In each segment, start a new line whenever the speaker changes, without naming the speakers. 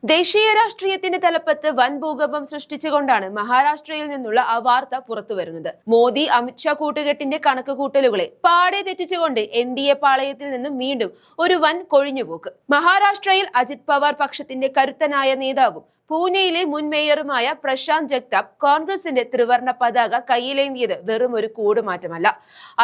ദേശീയ രാഷ്ട്രീയത്തിന്റെ തലപ്പത്ത് വൻ ഭൂകമ്പം സൃഷ്ടിച്ചുകൊണ്ടാണ് മഹാരാഷ്ട്രയിൽ നിന്നുള്ള ആ വാർത്ത പുറത്തുവരുന്നത്. മോദി അമിത്ഷാ കൂട്ടുകെട്ടിന്റെ കണക്കുകൂട്ടലുകളെ പാടെ തെറ്റിച്ചുകൊണ്ട് എൻഡിഎ പാളയത്തിൽ നിന്നും വീണ്ടും ഒരു വൻ കൊഴിഞ്ഞുപോക്ക്. മഹാരാഷ്ട്രയിൽ അജിത് പവാർ പക്ഷത്തിന്റെ കരുത്തനായ നേതാവും പൂനെയിലെ മുൻ മേയറുമായ പ്രശാന്ത് ജഗ്താപ് കോൺഗ്രസിന്റെ ത്രിവർണ പതാക കയ്യിലേന്തിയത് വെറും ഒരു കൂടുമാറ്റമല്ല.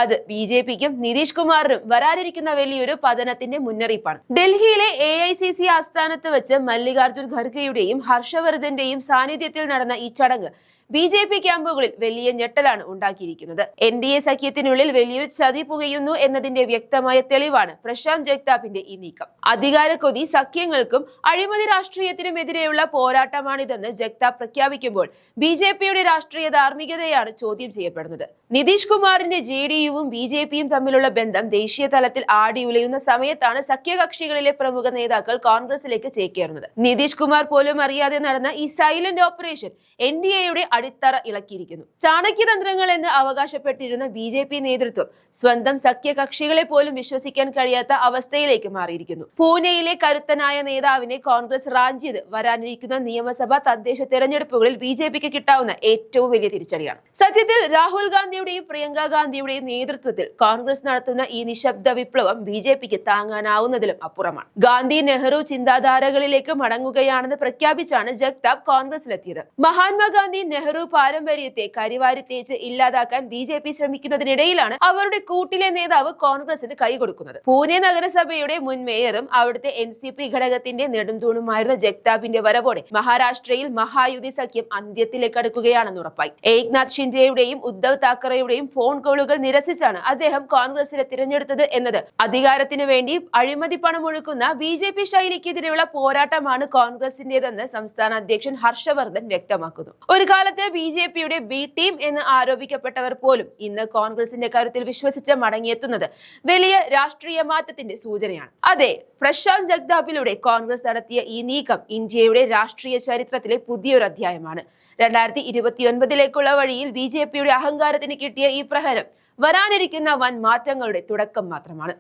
അത് ബിജെപിക്കും നിതീഷ് കുമാറിനും വരാനിരിക്കുന്ന വലിയൊരു പതനത്തിന്റെ മുന്നറിയിപ്പാണ്. ഡൽഹിയിലെ AICC ആസ്ഥാനത്ത് വെച്ച് മല്ലികാർജുൻ ഖർഗെയുടെയും ഹർഷവർദ്ധന്റെയും സാന്നിധ്യത്തിൽ നടന്ന ഈ ചടങ്ങ് BJP ക്യാമ്പുകളിൽ വലിയ ഞെട്ടലാണ് ഉണ്ടാക്കിയിരിക്കുന്നത്. NDA സഖ്യത്തിനുള്ളിൽ വലിയൊരു ചതി പുകയുന്നു എന്നതിന്റെ വ്യക്തമായ തെളിവാണ് പ്രശാന്ത് ജഗ്താപിന്റെ ഈ നീക്കം. അധികാരക്കൊതി സഖ്യങ്ങൾക്കും അഴിമതി രാഷ്ട്രീയത്തിനുമെതിരെയുള്ള പോരാട്ടമാണിതെന്ന് ജഗ്താപ് പ്രഖ്യാപിക്കുമ്പോൾ BJPയുടെ രാഷ്ട്രീയ ധാർമ്മികതയാണ് ചോദ്യം ചെയ്യപ്പെടുന്നത്. നിതീഷ് കുമാറിന്റെ JDUവും BJPയും തമ്മിലുള്ള ബന്ധം ദേശീയ തലത്തിൽ ആടിയുലയുന്ന സമയത്താണ് സഖ്യകക്ഷികളിലെ പ്രമുഖ നേതാക്കൾ കോൺഗ്രസിലേക്ക് ചേക്കേറുന്നത്. നിതീഷ് കുമാർ പോലും അറിയാതെ നടന്ന ഈ സൈലന്റ് ഓപ്പറേഷൻ NDAയുടെ അടിത്തറ ഇളക്കിയിരിക്കുന്നു. ചാണക്യതന്ത്രങ്ങൾ എന്ന് അവകാശപ്പെട്ടിരുന്ന BJP നേതൃത്വം സ്വന്തം സഖ്യകക്ഷികളെ പോലും വിശ്വസിക്കാൻ കഴിയാത്ത അവസ്ഥയിലേക്ക് മാറിയിരിക്കുന്നു. പൂനെയിലെ കരുത്തനായ നേതാവിനെ കോൺഗ്രസ് റാഞ്ചിയത് വരാനിരിക്കുന്ന നിയമസഭാ തദ്ദേശ തെരഞ്ഞെടുപ്പുകളിൽ BJPക്ക് കിട്ടാവുന്ന ഏറ്റവും വലിയ തിരിച്ചടിയാണ്. സത്യത്തിൽ രാഹുൽ ഗാന്ധിയുടെയും പ്രിയങ്ക ഗാന്ധിയുടെയും നേതൃത്വത്തിൽ കോൺഗ്രസ് നടത്തുന്ന ഈ നിശബ്ദ വിപ്ലവം BJPക്ക് താങ്ങാനാവുന്നതിലും അപ്പുറമാണ്. ഗാന്ധി നെഹ്റു ചിന്താധാരകളിലേക്ക് മടങ്ങുകയാണെന്ന് പ്രഖ്യാപിച്ചാണ് ജഗ്താപ് കോൺഗ്രസിലെത്തിയത്. മഹാത്മാഗാന്ധി നെഹ്റു പാരമ്പര്യത്തെ കരിവാരി തേച്ച് ഇല്ലാതാക്കാൻ BJP ശ്രമിക്കുന്നതിനിടയിലാണ് അവരുടെ കൂട്ടിലെ നേതാവ് കോൺഗ്രസിന് കൈകൊടുക്കുന്നത്. പൂനെ നഗരസഭയുടെ മുൻ മേയറും അവിടുത്തെ NCP ഘടകത്തിന്റെ നെടുംതൂണുമായിരുന്ന ജഗ്താപിന്റെ വരവോടെ മഹാരാഷ്ട്രയിൽ മഹായുതി സഖ്യം അന്ത്യത്തിലേക്ക് അടുക്കുകയാണെന്ന് ഉറപ്പായി. ഏക്നാഥ് ഷിൻഡെയുടെയും ഉദ്ധവ് താക്കറെയുടെയും ഫോൺ കോളുകൾ നിരസിച്ചാണ് അദ്ദേഹം കോൺഗ്രസിനെ തിരഞ്ഞെടുത്തത് എന്നത് അധികാരത്തിന് വേണ്ടി അഴിമതി പണം ഒഴുക്കുന്ന BJP ശൈലിക്കെതിരെയുള്ള പോരാട്ടമാണ് കോൺഗ്രസിന്റേതെന്ന് സംസ്ഥാന അധ്യക്ഷൻ ഹർഷവർദ്ധൻ വ്യക്തമാക്കുന്നു. ഒരു കാലത്ത് BJPയുടെ B ടീം എന്ന് ആരോപിക്കപ്പെട്ടവർ പോലും ഇന്ന് കോൺഗ്രസിന്റെ കരുത്തിൽ വിശ്വസിച്ച് മടങ്ങിയെത്തുന്നത് വലിയ രാഷ്ട്രീയ മാറ്റത്തിന്റെ സൂചനയാണ്. അതെ, പ്രശാന്ത് ജഗ്താപിലൂടെ കോൺഗ്രസ് നടത്തിയ ഈ നീക്കം ഇന്ത്യയുടെ രാഷ്ട്രീയ ചരിത്രത്തിലെ പുതിയൊരു അധ്യായമാണ്. 2029ലേക്കുള്ള വഴിയിൽ BJPയുടെ അഹങ്കാരത്തിന് കിട്ടിയ ഈ പ്രഹരം വരാനിരിക്കുന്ന വൻ മാറ്റങ്ങളുടെ തുടക്കം മാത്രമാണ്.